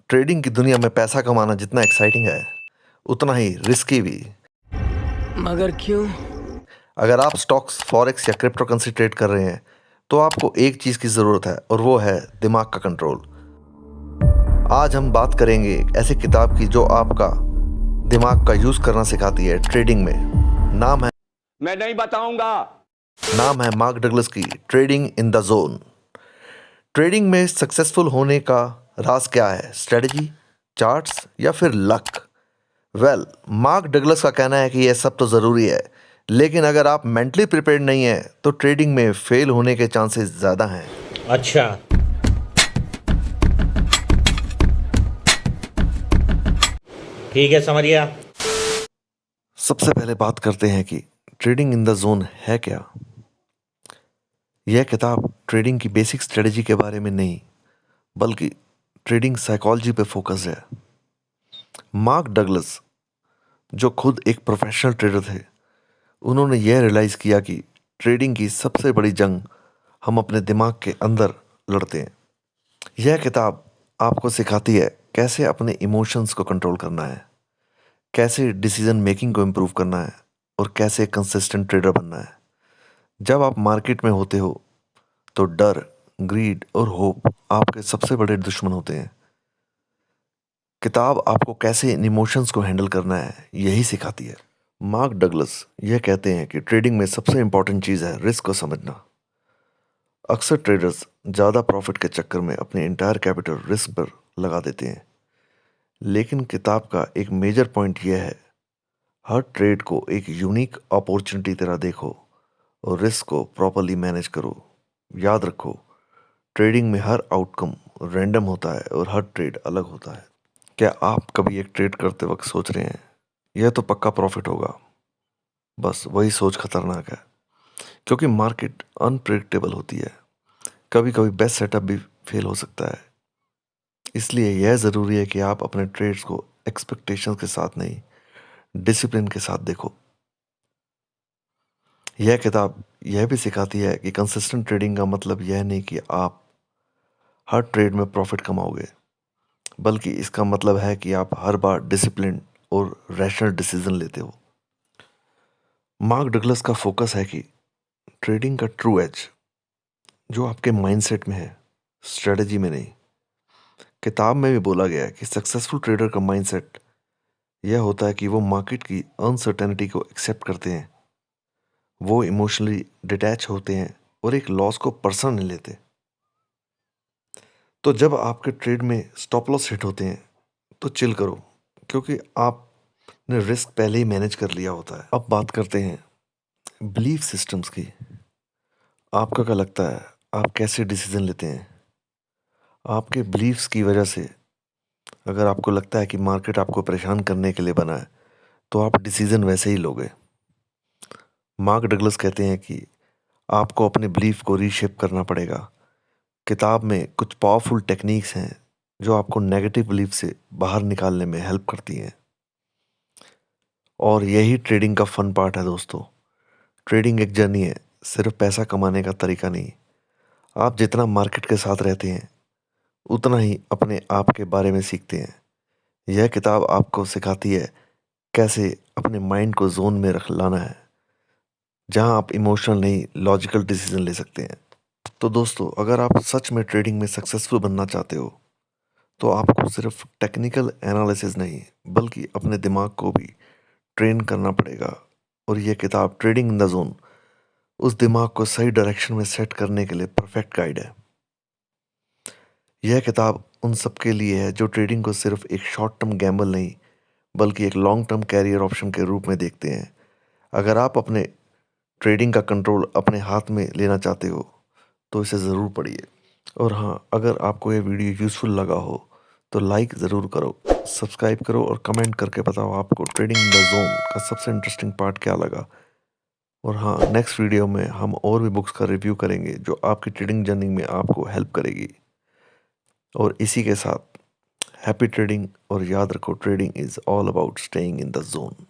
Trading की दुनिया में पैसा कमाना जितना एक्साइटिंग है, उतना ही रिस्की भी। मगर क्यों? अगर आप स्टॉक्स, फॉरेक्स या क्रिप्टो करेंसी ट्रेड कर रहे हैं, तो आपको एक चीज़ की ज़रूरत है और वो है दिमाग का कंट्रोल। आज हम बात करेंगे एक ऐसी किताब की जो आपका दिमाग का यूज़ करना सिखाती है ट्रेडिंग में। नाम है मैं नहीं बताऊंगा। मार्क डगलस की trading in the zone. Trading में सक्सेसफुल होने का राज क्या है? स्ट्रेटजी, चार्ट्स या फिर लक? मार्क डगलस का कहना है कि यह सब तो ज़रूरी है, लेकिन अगर आप मेंटली प्रिपेयर्ड नहीं हैं तो ट्रेडिंग में फेल होने के चांसेस ज़्यादा हैं। अच्छा, ठीक है, समझ गया। सबसे पहले बात करते हैं कि ट्रेडिंग इन द जोन है क्या। यह किताब ट्रेडिंग की बेसिक स्ट्रेटजी के बारे में नहीं, बल्कि ट्रेडिंग साइकोलॉजी पे फोकस है। मार्क डगलस, जो खुद एक प्रोफेशनल ट्रेडर थे, उन्होंने यह रियलाइज़ किया कि ट्रेडिंग की सबसे बड़ी जंग हम अपने दिमाग के अंदर लड़ते हैं। यह किताब आपको सिखाती है कैसे अपने इमोशंस को कंट्रोल करना है, कैसे डिसीजन मेकिंग को इम्प्रूव करना है और कैसे कंसिस्टेंट ट्रेडर बनना है। जब आप मार्केट में होते हो तो डर, ग्रीड और होप आपके सबसे बड़े दुश्मन होते हैं। किताब आपको कैसे इन इमोशंस को हैंडल करना है यही सिखाती है। मार्क डगलस यह कहते हैं कि ट्रेडिंग में सबसे इंपॉर्टेंट चीज़ है रिस्क को समझना। अक्सर ट्रेडर्स ज़्यादा प्रॉफिट के चक्कर में अपने इंटायर कैपिटल रिस्क पर लगा देते हैं, लेकिन किताब का एक मेजर पॉइंट यह है, हर ट्रेड को एक यूनिक अपॉर्चुनिटी तरह देखो और रिस्क को प्रॉपरली मैनेज करो। याद रखो, ट्रेडिंग में हर आउटकम रैंडम होता है और हर ट्रेड अलग होता है। क्या आप कभी एक ट्रेड करते वक्त सोच रहे हैं यह तो पक्का प्रॉफिट होगा? बस वही सोच खतरनाक है, क्योंकि मार्केट अनप्रेडिक्टेबल होती है। कभी कभी बेस्ट सेटअप भी फेल हो सकता है। इसलिए यह ज़रूरी है कि आप अपने ट्रेड्स को एक्सपेक्टेशंस के साथ नहीं, डिसिप्लिन के साथ देखो। यह किताब यह भी सिखाती है कि कंसिस्टेंट ट्रेडिंग का मतलब यह नहीं कि आप हर ट्रेड में प्रॉफिट कमाओगे, बल्कि इसका मतलब है कि आप हर बार डिसिप्लिन और रैशनल डिसीजन लेते हो। मार्क डगलस का फोकस है कि ट्रेडिंग का ट्रू एज जो आपके माइंडसेट में है, स्ट्रेटजी में नहीं। किताब में भी बोला गया है कि सक्सेसफुल ट्रेडर का माइंडसेट यह होता है कि वो मार्केट की अनसर्टेनिटी को एक्सेप्ट करते हैं, वो इमोशनली डिटैच होते हैं और एक लॉस को पर्सनल नहीं लेते। तो जब आपके ट्रेड में स्टॉप लॉस हिट होते हैं तो चिल करो, क्योंकि आपने रिस्क पहले ही मैनेज कर लिया होता है। अब बात करते हैं बिलीफ सिस्टम्स की। आपका क्या लगता है, आप कैसे डिसीजन लेते हैं? आपके बिलीफ्स की वजह से अगर आपको लगता है कि मार्केट आपको परेशान करने के लिए बना है, तो आप डिसीजन वैसे ही लोगे। मार्क डगलस कहते हैं कि आपको अपने बिलीफ को रीशेप करना पड़ेगा। किताब में कुछ पावरफुल टेक्निक्स हैं जो आपको नेगेटिव बिलीफ से बाहर निकालने में हेल्प करती हैं। और यही ट्रेडिंग का फन पार्ट है दोस्तों। ट्रेडिंग एक जर्नी है, सिर्फ पैसा कमाने का तरीका नहीं। आप जितना मार्केट के साथ रहते हैं, उतना ही अपने आप के बारे में सीखते हैं। यह किताब आपको सिखाती है कैसे अपने माइंड को जोन में रख लाना है, जहां आप इमोशनल नहीं, लॉजिकल डिसीजन ले सकते हैं। तो दोस्तों, अगर आप सच में ट्रेडिंग में सक्सेसफुल बनना चाहते हो, तो आपको सिर्फ टेक्निकल एनालिसिस नहीं, बल्कि अपने दिमाग को भी ट्रेन करना पड़ेगा। और यह किताब ट्रेडिंग इन द जोन उस दिमाग को सही डायरेक्शन में सेट करने के लिए परफेक्ट गाइड है। यह किताब उन सबके लिए है जो ट्रेडिंग को सिर्फ एक शॉर्ट टर्म गैम्बल नहीं, बल्कि एक लॉन्ग टर्म कैरियर ऑप्शन के रूप में देखते हैं। अगर आप अपने ट्रेडिंग का कंट्रोल अपने हाथ में लेना चाहते हो, तो इसे ज़रूर पढ़िए। और हाँ, अगर आपको ये वीडियो यूज़फुल लगा हो तो लाइक ज़रूर करो, सब्सक्राइब करो और कमेंट करके बताओ आपको ट्रेडिंग इन द जोन का सबसे इंटरेस्टिंग पार्ट क्या लगा। और हाँ, नेक्स्ट वीडियो में हम और भी बुक्स का रिव्यू करेंगे जो आपकी ट्रेडिंग जर्नी में आपको हेल्प करेगी। और इसी के साथ हैप्पी ट्रेडिंग, और याद रखो, trading is all about staying in the zone.